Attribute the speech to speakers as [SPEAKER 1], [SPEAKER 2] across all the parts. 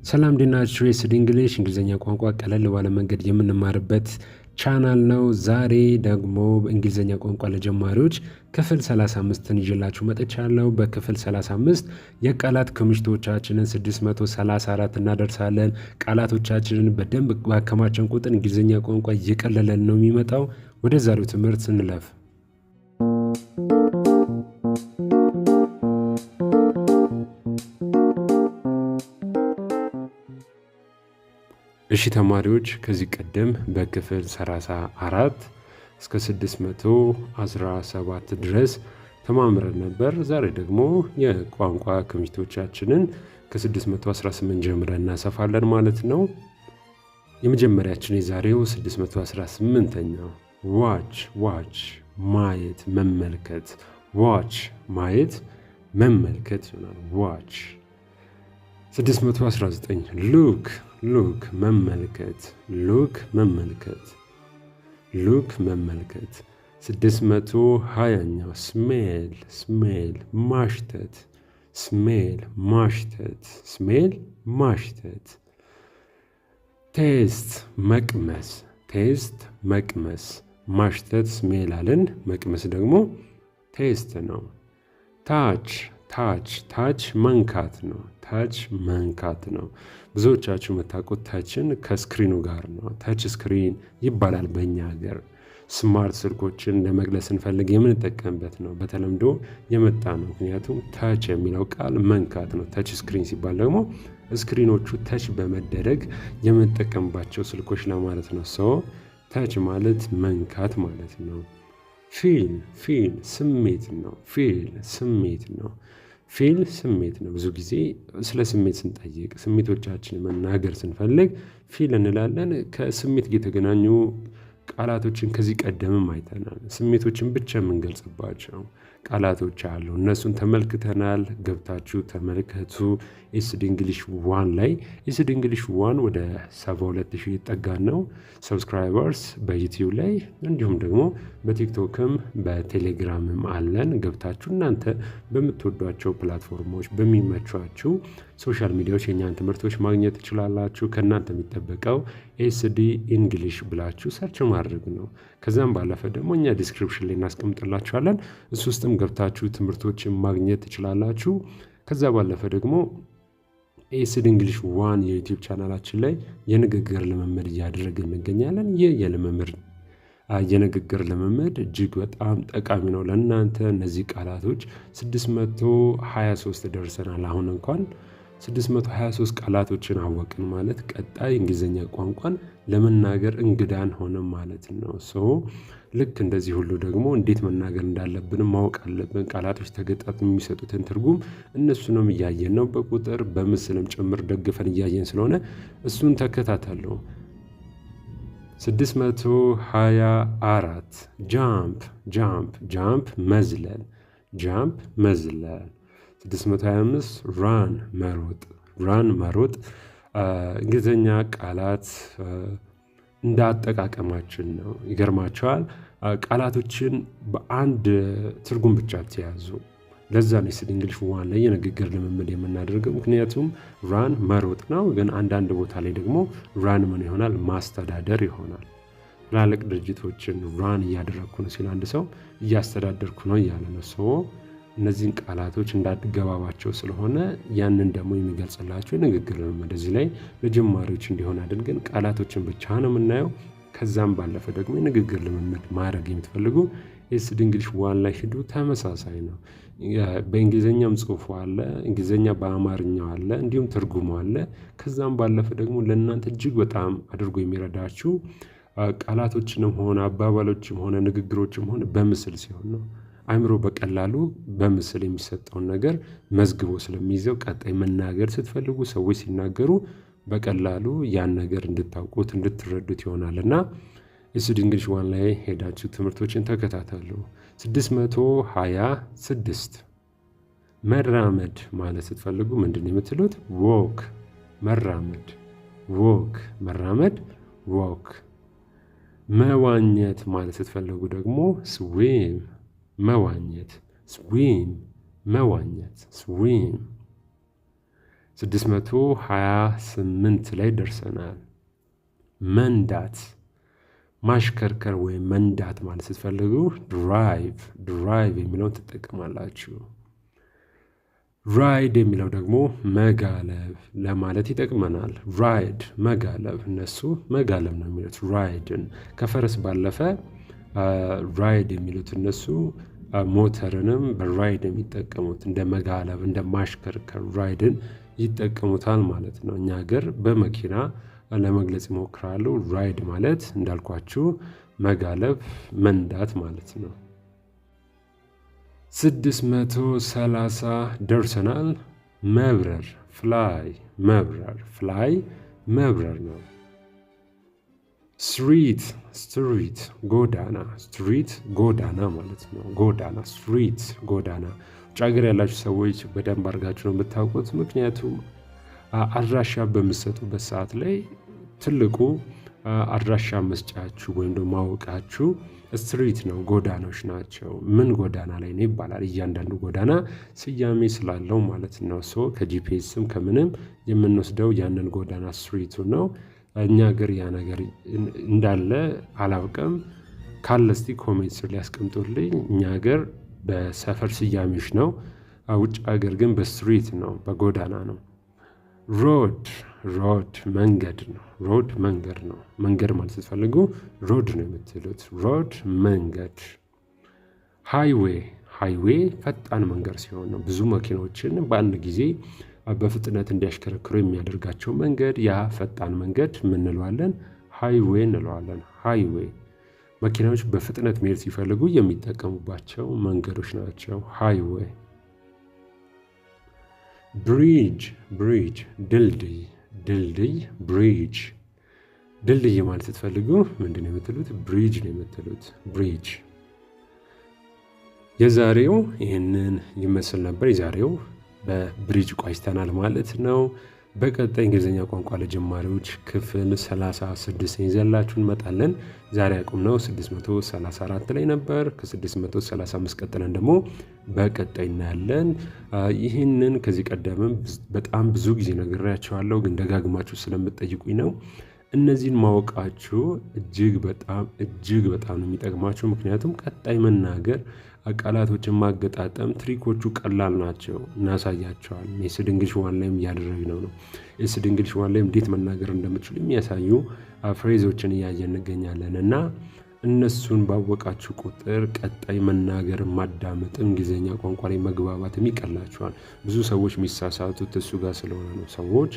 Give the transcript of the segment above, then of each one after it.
[SPEAKER 1] ሰላም ዲናችሁ የስድ እንግሊሽ እንግሊዝኛ ቋንቋ ቀለል ባለ መንገድ የምንማርበት ቻናል ነው። ዛሬ ደግሞ እንግሊዝኛ ቋንቋ ለጀማሪዎች ክፍል 35ን ይዤላችሁ መጥቻለሁ። በክፍል 35 የቃላት ክምችቶቻችንን 634 እናደርሳለን። ቃላቶቻችንን በደንብ ባከማቸን ቁጥር እንግሊዝኛ ቋንቋ እየቀለለን ነው የሚመጣው። ወደ ዛሬው ትምህርት እንለፍ። እሺ ተማሪዎች ከዚህ ቀደም በክፍል 34 እስከ 617 ድረስ ተማምረን ነበር። ዛሬ ደግሞ የቋንቋ ክምችቶቻችንን ከ618 ጀምረን እናሰፋለን ማለት ነው። የመጀመሪያችን የዛሬው 618ኛው ዋች ማየት መመልከት፣ ዋች ማየት መመልከት ይሆናል። ዋች 619 ሉክ መመልከት፣ ሉክ መመልከት፣ ሉክ መመልከት። 620ኛው ስሜል ማሽተት፣ ስሜል ማሽተት፣ ስሜል ማሽተት። ቴስት መቅመስ፣ ቴስት መቅመስ፣ ማሽተት ስሜል አለን፣ መቅመስ ደግሞ ቴስት ነው። ታች መንካት ነው። ታች መንካት ነው። ብዙዎቻችሁ የምታውቁት ታችን ከስክሪኑ ጋር ነው። ታች ስክሪን ይባላል በእኛ ሀገር። ስማርት ስልኮችን ለመግለጽ ስንፈልግ የምንጠቀምበት ነው። በተለምዶ የመጣ ነው። ምክንያቱም ታች የሚለው ቃል መንካት ነው። ታች ስክሪን ሲባል ደግሞ ስክሪኖቹ ታች በመደረግ የምንጠቀምባቸው ስልኮች ለማለት ነው። ታች ማለት መንካት ማለት ነው። ፊል ስሜት ነው። ፊል ስሜት ነው። ፊል ስሜት ነው። ብዙ ጊዜ ስለ ስሜት ስንጠይቅ ስሜቶቻችን መናገር ስንፈልግ ፊል እንላለን። ከስሜት የተገናኙ ቃላቶችን ከዚህ ቀደምም አይተናል። ስሜቶችን ብቻ የምንገልጽባቸው ቃላቶች አሉ። እነሱን ተመልክተናል። ገብታችሁ ተመልከቱ። ኤስዲ እንግሊሽ 1 ላይ ኤስዲ እንግሊሽ 1 ወደ 72000 ይጠጋን ነው ሰብስክራይበርስ በዩቲዩብ ላይ እንዲሁም ደግሞ በቲክቶክም በቴሌግራምም አለን። ገብታችሁ እናንተ በምትወዷቸው ፕላትፎርሞች በሚመቿችሁ ሶሻል ሚዲያዎች የኛን ትምህርቶች ማግኘት ትችላላችሁ። ከእናንተ የሚጠበቀው ኤስዲ እንግሊሽ ብላችሁ ሰርች ማድረግ ነው። ከዛም ባለፈ ደግሞ እኛ ዲስክሪፕሽን ላይ እናስቀምጥላችኋለን። እሱ ውስጥም ገብታችሁ ትምህርቶችን ማግኘት ትችላላችሁ። ከዛ ባለፈ ደግሞ ኤስዲ እንግሊሽ 1 የዩቲዩብ ቻናላችን ላይ የንግግር ልምምድ እያደረግን እንገኛለን። ይህ የንግግር ልምምድ እጅግ በጣም ጠቃሚ ነው ለእናንተ። እነዚህ ቃላቶች 623 ደርሰናል። አሁን እንኳን 623 ቃላቶችን አወቅን ማለት ቀጣይ እንግሊዝኛ ቋንቋን ለመናገር እንግዳን ሆነ ማለት ነው። ልክ እንደዚህ ሁሉ ደግሞ እንዴት መናገር እንዳለብን ማወቅ አለብን። ቃላቶች ተገጣጥመው የሚሰጡትን ትርጉም እነሱንም እያየን ነው። በቁጥር በምስልም ጭምር ደግፈን እያየን ስለሆነ እሱን ተከታተሉ። 624 ጃምፕ መዝለል፣ ጃምፕ መዝለል። 625 ራን መሮጥ። እንግሊዝኛ ቃላት እንዳጠቃቀማችን ነው። ይገርማቸዋል። ቃላቶችን በአንድ ትርጉም ብቻ ተያዙ። ለዛ ነው ኤስዲ እንግሊሽ 1 ላይ የንግግር ልምምድ የምናደርገው። ምክንያቱም ራን መሮጥ ነው፣ ግን አንዳንድ ቦታ ላይ ደግሞ ራን ምን ይሆናል? ማስተዳደር ይሆናል። ትላልቅ ድርጅቶችን ራን እያደረግኩ ነው ሲል አንድ ሰው እያስተዳደርኩ ነው እያለ ነው። እነዚህን ቃላቶች እንዳትገባባቸው ስለሆነ ያንን ደግሞ የሚገልጽላቸው የንግግር ልምምድ እዚህ ላይ ለጀማሪዎች እንዲሆን አድርገን ቃላቶችን ብቻ ነው የምናየው። ከዛም ባለፈ ደግሞ የንግግር ልምምድ ማድረግ የምትፈልጉ ኤስዲ እንግሊሽ 1 ላይ ሂዱ። ተመሳሳይ ነው። በእንግሊዝኛም ጽሑፉ አለ፣ እንግሊዝኛ በአማርኛው አለ፣ እንዲሁም ትርጉሙ አለ። ከዛም ባለፈ ደግሞ ለእናንተ እጅግ በጣም አድርጎ የሚረዳችሁ ቃላቶችንም ሆነ አባባሎችም ሆነ ንግግሮችም ሆነ በምስል ሲሆን ነው። አእምሮ በቀላሉ በምስል የሚሰጠውን ነገር መዝግቦ ስለሚይዘው ቀጣይ መናገር ስትፈልጉ ሰዎች ሲናገሩ በቀላሉ ያን ነገር እንድታውቁት እንድትረዱት ይሆናልና ኤስዲ እንግሊሽ 1 ላይ ሄዳችሁ ትምህርቶችን ተከታተሉ። 626 መራመድ ማለት ስትፈልጉ ምንድን ነው የምትሉት? ዎክ መራመድ፣ ዎክ መራመድ፣ ዎክ። መዋኘት ማለት ስትፈልጉ ደግሞ ስዊም መዋኘት፣ ስዊም መዋኘት፣ ስዊም 628 ላይ ደርሰናል። መንዳት ማሽከርከር ወይም መንዳት ማለት ስትፈልጉ ድራይቭ የሚለውን ትጠቀማላችሁ። ራይድ የሚለው ደግሞ መጋለብ ለማለት ይጠቅመናል። ራይድ መጋለብ፣ እነሱ መጋለብ ነው የሚሉት ራይድን። ከፈረስ ባለፈ ራይድ የሚሉት እነሱ ሞተርንም በራይድ የሚጠቀሙት እንደ መጋለብ እንደ ማሽከርከር ራይድን ይጠቀሙታል ማለት ነው። እኛ ሀገር በመኪና ለመግለጽ ይሞክራሉ። ራይድ ማለት እንዳልኳችሁ መጋለብ መንዳት ማለት ነው። 630 ደርሰናል። መብረር ፍላይ መብረር ነው። ስትሪት ጎዳና ማለት ነው። ስትሪት ጎዳና። ውጭ ሀገር ያላችሁ ሰዎች በደንብ አድርጋችሁ ነው የምታውቁት። ምክንያቱም አድራሻ በምትሰጡበት ሰዓት ላይ ትልቁ አድራሻ መስጫችሁ ወይም ደግሞ ማወቃችሁ ስትሪት ነው፣ ጎዳናዎች ናቸው። ምን ጎዳና ላይ ነው ይባላል። እያንዳንዱ ጎዳና ስያሜ ስላለው ማለት ነው። ከጂፒኤስም ከምንም የምንወስደው ያንን ጎዳና ስትሪቱ ነው። እኛ ሀገር ያ ነገር እንዳለ አላውቅም። ካለ እስቲ ኮሜንት ስር ሊያስቀምጡልኝ። እኛ ሀገር በሰፈር ስያሜዎች ነው፣ ውጭ ሀገር ግን በስትሪት ነው፣ በጎዳና ነው። ሮድ መንገድ ነው። መንገድ ማለት ስትፈልጉ ሮድ ነው የምትሉት። ሮድ መንገድ። ሃይዌይ ፈጣን መንገድ ሲሆን ነው። ብዙ መኪናዎችን በአንድ ጊዜ በፍጥነት እንዲያሽከረክሩ የሚያደርጋቸው መንገድ፣ ያ ፈጣን መንገድ ምን እንለዋለን? ሃይዌይ እንለዋለን። ሃይዌይ መኪናዎች በፍጥነት መሄድ ሲፈልጉ የሚጠቀሙባቸው መንገዶች ናቸው። ሃይዌይ። ብሪጅ ድልድይ ድልድይ ማለት ስትፈልጉ ምንድን ነው የምትሉት? ብሪጅ ነው የምትሉት። ብሪጅ። የዛሬው ይህንን ይመስል ነበር። የዛሬው በብሪጅ ቋጭተናል ማለት ነው። በቀጣይ እንግሊዝኛ ቋንቋ ለጀማሪዎች ክፍል 36 ይዘንላችሁ እንመጣለን። ዛሬ ያቆምነው 634 ላይ ነበር። ከ635 ቀጥለን ደግሞ በቀጣይ እናያለን። ይህንን ከዚህ ቀደምም በጣም ብዙ ጊዜ ነግሬያቸዋለሁ፣ ግን ደጋግማችሁ ስለምትጠይቁኝ ነው። እነዚህን ማወቃችሁ እጅግ በጣም ነው የሚጠቅማችሁ። ምክንያቱም ቀጣይ መናገር ቃላቶችን ማገጣጠም ትሪኮቹ ቀላል ናቸው፣ እናሳያቸዋለን። ኤስድ እንግሊሽ ዋን ላይም እያደረግነው ነው። ኤስድ እንግሊሽ ዋን ላይም እንዴት መናገር እንደምችሉ የሚያሳዩ ፍሬዞችን እያየን እንገኛለን እና እነሱን ባወቃችሁ ቁጥር ቀጣይ መናገር ማዳመጥም እንግሊዝኛ ቋንቋ ላይ መግባባትም ይቀላችኋል። ብዙ ሰዎች የሚሳሳቱት እሱ ጋር ስለሆነ ነው። ሰዎች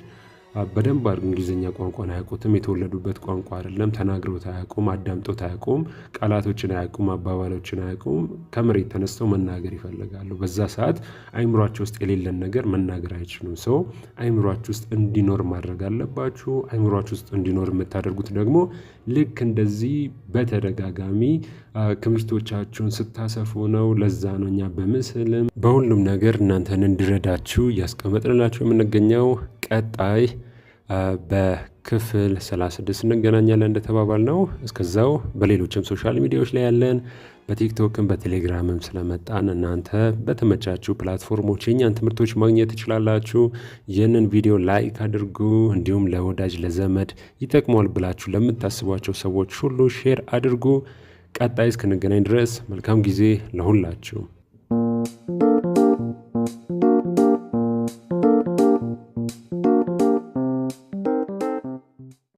[SPEAKER 1] በደንብ አድርገው እንግሊዝኛ ቋንቋን አያውቁትም። የተወለዱበት ቋንቋ አይደለም። ተናግረውት አያውቁም፣ አዳምጦት አያውቁም፣ ቃላቶችን አያውቁም፣ አባባሎችን አያውቁም። ከመሬት ተነስተው መናገር ይፈልጋሉ። በዛ ሰዓት አይምሯቸው ውስጥ የሌለን ነገር መናገር አይችሉም። ሰው አይምሯችሁ ውስጥ እንዲኖር ማድረግ አለባችሁ። አይምሯችሁ ውስጥ እንዲኖር የምታደርጉት ደግሞ ልክ እንደዚህ በተደጋጋሚ ትምህርቶቻችሁን ስታሰፉ ነው። ለዛ ነው እኛ በምስልም በሁሉም ነገር እናንተን እንዲረዳችሁ እያስቀመጥንላችሁ የምንገኘው። ቀጣይ በክፍል 36 እንገናኛለን እንደተባባል ነው። እስከዛው በሌሎችም ሶሻል ሚዲያዎች ላይ ያለን በቲክቶክም በቴሌግራምም ስለመጣን እናንተ በተመቻችሁ ፕላትፎርሞች የኛን ትምህርቶች ማግኘት ትችላላችሁ። ይህንን ቪዲዮ ላይክ አድርጉ። እንዲሁም ለወዳጅ ለዘመድ ይጠቅሟል ብላችሁ ለምታስቧቸው ሰዎች ሁሉ ሼር አድርጉ። ቀጣይ እስክንገናኝ ድረስ መልካም ጊዜ ለሁላችሁ።